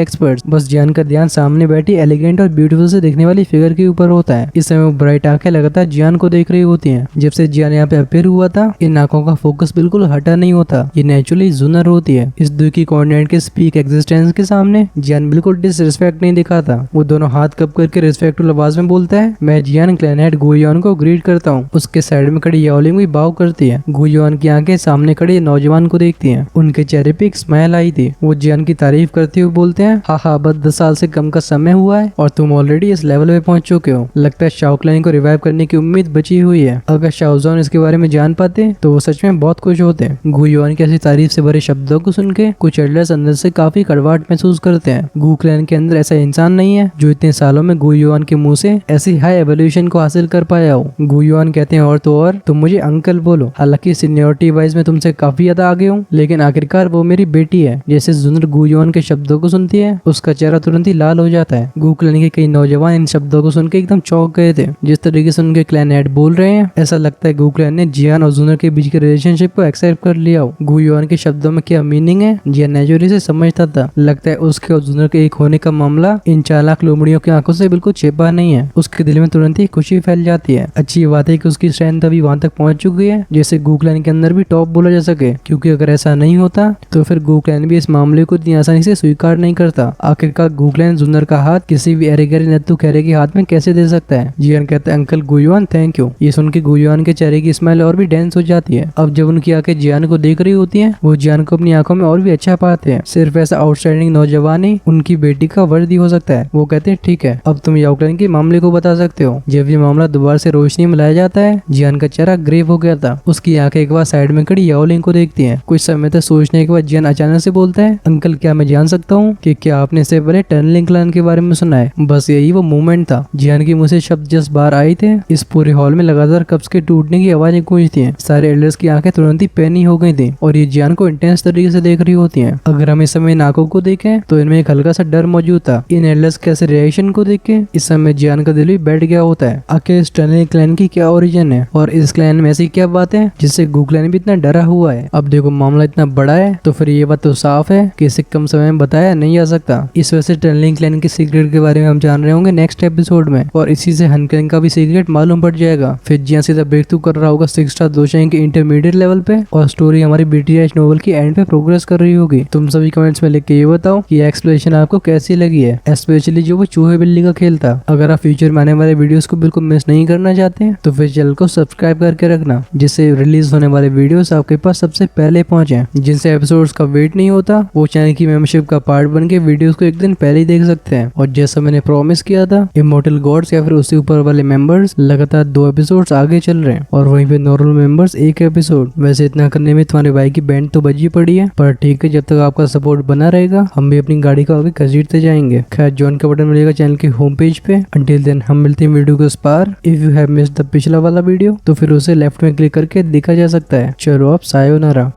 एक्सपर्ट्स। बस जियान का ध्यान सामने बैठी एलिगेंट और ब्यूटीफुल से दिखने वाली फिगर के ऊपर होता है। इस समय वो ब्राइट आंखें लगातार जियान को देख रही होती हैं। जब से जियान यहाँ पे अपेयर हुआ था, इन आंखों का फोकस बिल्कुल हटा नहीं होता। ये नेचुरली जुनर होती है। इस दुखी कॉन्टिनेंट के स्पीक एग्जिस्टेंस के सामने जियान बिल्कुल डिसरिस्पेक्ट नहीं दिखाता। वो दोनों हाथ कप करके रिस्पेक्टफुल आवाज में बोलता है, मैं जियान क्लैनहेड गुयान को ग्रीट करता हूँ। उसके साइड में खड़ी याओलिंग भी बाव करती है। गुयान की आंखें सामने खड़े नौजवान को देखती हैं। उनके चेहरे पे एक स्माइल आई थी। वो जियान की तारीफ करते हुए बोलते हैं, हाँ बस 10 साल से कम का समय हुआ है और तुम ऑलरेडी इस लेवल पे पहुंच चुके हो। लगता है शाओक्लाइन को रिवाइव करने की उम्मीद बची हुई है। अगर शाओजॉन इसके बारे में जान पाते तो वो सच में बहुत खुश होते। गुयान की ऐसी तारीफ से भरे शब्दों को सुन के कुछ एल्डर्स अंदर से काफी कड़वाहट महसूस करते हैं। गू क्लैन के अंदर ऐसा इंसान नहीं है जो इतने सालों में गुयान के मुंह से ऐसी हाई एवोल्यूशन को हासिल कर पाया हो। गुयान कहते हैं, और तो और तुम मुझे अंकल बोलो। हालांकि सीनियोरिटी वाइज में तुमसे काफी ज्यादा आगे हूँ, लेकिन आखिरकार वो मेरी बेटी है। जैसे जुनर गुयान के शब्दों को सुनती है, उसका चेहरा तुरंत ही लाल हो जाता है। गू क्लैन के कई नौजवान इन शब्दों को सुन के एकदम चौंक गए थे। जिस तरीके से उनके क्लैन हेड बोल रहे हैं, ऐसा लगता है गू क्लैन ने जियान और जुनर के बीच के रिलेशनशिप को एक्सेप्ट कर लिया हो। गुयान के शब्दों में क्या मीनिंग है जियान नेचुरली से समझता था। लगता है उसके और जुनर के एक होने का मामला इन चालाक लोमड़ियों की आंखों से बिल्कुल छिपा नहीं है। उसके दिल में तुरंत ही खुशी फैल जाती है। अच्छी बात है कि उसकी स्ट्रेंथ अभी वहां तक पहुंच चुकी है जैसे गू क्लैन के अंदर भी टॉप बोला जा सके, क्योंकि अगर ऐसा नहीं होता तो फिर गू क्लैन भी इस मामले को इतनी आसानी से स्वीकार नहीं करता। आखिरकार गू क्लैन जुनर का हाथ किसी भी एरेगरी नत्थु खैरे के हाथ में कैसे दे सकता है। जियान कहता है, अंकल गुयान थैंक यू। ये सुन के गुयान के चेहरे की स्माइल और भी डेंस हो जाती है। अब जब उनकी आंखें जियान को देख रही होती हैं, वो जियान को अपनी आंखों में और भी अच्छा पाते हैं। सिर्फ ऐसा आउटस्टैंडिंग नौजवान ही उनकी बेटी का वर्दी हो सकता है। वो कहते हैं, ठीक है, अब तुम याओक्लाइन के मामले को बता सकते हो। जब ये मामला दोबारा से रोशनी में लाया जाता है, जियान का चेहरा ग्रेव हो गया था। उसकी आंखें एक बार साइड में खड़ी याओलिंग को देखती हैं। कुछ समय तक सोचने के बाद जियान अचानक से बोलता है, अंकल क्या मैं जान सकता हूँ कि क्या आपने इससे पहले टनलिंग क्लैन के बारे में सुना है? बस यही वो मोमेंट था। जियान की मुंह से शब्द जस्ट बाहर आए थे, इस पूरे हॉल में लगातार कप्स के टूटने की आवाजें गूंजती हैं। सारे एल्डर्स की आंखें तुरंत ही पैनी हो गई थी और ये जियान को इंटेंस तरीके से देख रही होती हैं। अगर हम इस समय इन आंखों को देखें तो इनमें एक हल्का सा डर मौजूद था। इन एल्डर्स के ऐसे रिएक्शन को देख के इस समय जियान का दिल भी बैठ गया होता है। आखिर इस टनलिंग क्लैन की क्या ओरिजिन है और इस क्लैन में ऐसी क्या बात है जिससे गू क्लैन भी इतना डरा हुआ है। अब देखो मामला इतना बड़ा है तो फिर ये बात तो साफ है कि इसे कम समय में बताया नहीं जा सकता। इस वजह से टनलिंग क्लैन के सीक्रेट के बारे में हम जान रहे होंगे नेक्स्ट एपिसोड में, और इसी से हन क्लैन का भी सीक्रेट मालूम पड़ जाएगा। फिर जियान सीधा ब्रेक थ्रू कर रहा होगा 6 स्टार दोशांग के इंटरमीडिएट लेवल पे, और स्टोरी हमारी BTH नोवेल की एंड पे प्रोग्रेस कर रही होगी। तुम सभी कमेंट्स में लिख के ये बताओ कि एक्सप्लेनेशन आपको कैसी लगी है, स्पेशली जो वो चूहे बिल्ली का खेल था। अगर आप फ्यूचर में आने वाले वीडियोस को बिल्कुल मिस नहीं करना चाहते हैं तो फिर चैनल को सब्सक्राइब करके रखना, जिससे रिलीज होने वाले वीडियोस आपके पास सबसे पहले पहुंचे। जिनसे एपिसोड्स का वेट नहीं होता वो चैनल की मेंबरशिप का पार्ट बन के वीडियोस को एक दिन पहले ही देख सकते हैं। और जैसा मैंने प्रॉमिस किया था, इमॉर्टल गॉड्स या फिर उससे ऊपर वाले मेंबर्स लगातार 2 एपिसोड्स आगे चल रहे हैं और वहीं पे नॉर्मल मेंबर्स 1 एपिसोड। वैसे इतना करने में तुम्हारे भाई की बैंड तो बजी पड़ी है, पर ठीक है, जब तक आपका सपोर्ट बना रहेगा हम भी अपनी गाड़ी को आगे घसीटते जाएंगे। खैर जॉइन का बटन मिलेगा चैनल के होम पेज पे। अंटिल देन हम मिलते हैं वीडियो के उस पार। If you have missed the पिछला वाला वीडियो तो फिर उसे लेफ्ट में क्लिक करके देखा जा सकता है। चलो अब सायोनारा।